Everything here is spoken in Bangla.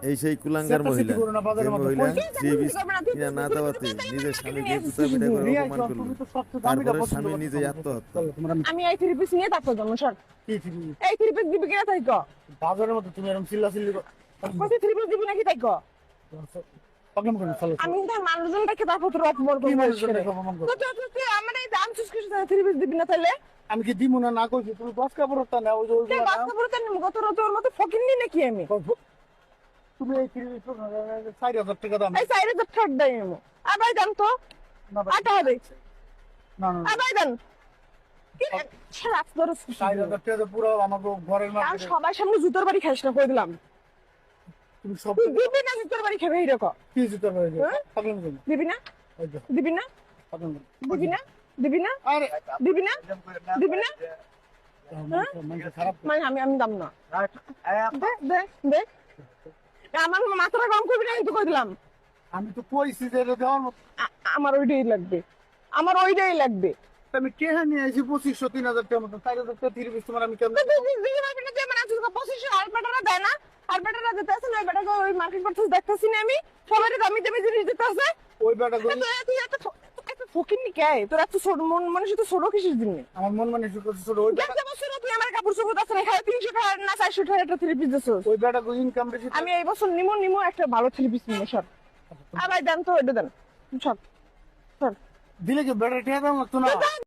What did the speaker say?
এই সেই কুলাঙ্গার মহিলা যে মহিলা কিনা না দেওয়াতে নিজের স্বামীকে কুচা পিঠা করে অপমান করলো, তারপরে স্বামী নিজে আত্মহত্যা। আমি এই থ্রি পিস নিয়ে থাকবো জন্ম স্যার, এই থ্রি পিস দিবি কিনা থাইকো বাজারের মতো তুমি এরকম চিল্লাচিল্লি কত থ্রি পিস দিবি নাকি থাইকো? আমি তার মানুষজনটাকে তারপর তোর অপমান করবো। আমার এই দাম চুজ করে থ্রি পিস দিবি না তাহলে আমি কি দিব না কইছি তুমি দশ কাপড়টা নাও ওই যে বাচ্চা নিম কত তোর মতো ফকির নি নাকি আমি? তুমি এই 4000 টাকা দাম এই সাইডে তো ঠক দেয় আমি আবার দাম তো আটা হবে না না আবার দাম কি সারা তোর 4000 টাকা পুরো আমাকে ঘরের আর মার্কেটে সবার সামনে জুতোর বাড়ি খাইস না কই দিলাম। তুমি সব তুই দিবি না জুতোর বাড়ি খাবে এইরকম? কি জুতা হয়ে হ্যাঁ? পাগলাম তুমি দিবি না ওই যে দিবি না পাগলাম দিবি না দিবি না আরে দিবি না দিবি না মন খারাপ মানে আমি দাম না দে দে দে আমার মাথাটা কম করবি না কিন্তু কই দিলাম। আমি তো কইছি যে এটা দেওয়ার মতো আমার ওইটাই লাগবে, আমার ওইটাই লাগবে। আমি কেহা নিয়ে আসি 2500 3000 টাকা মতো 4000 টাকা 30 তোমার আমি কেমন দিদি ভাবি না যে মানে আজকে 2500 আর বেটারা দেয় না, আর বেটারা দিতে আছে না, বেটাকে ওই মার্কেট করতে দেখতেছি না আমি সবাই দামি দামি জিনিস দিতে আছে। ওই বেটা কই তুই এত ফকির নি কে তোর এত ছোট মন মানুষ তো ছোট কিসের জন্য? আমার মন মানে শুকর ছোট ওই বেটা বছর তুই আমার কাপড় চোপড় আছে না খায় 300 টাকা না 400 টাকা একটা থ্রি পিস দিছিস। ওই বেটা কই ইনকাম বেশি আমি এই বছর নিমো একটা ভালো থ্রি পিস নিমো সব। আবার দেন তো ওইটা দেন সব সব দিলে কি বেটা টিয়া দাম তো না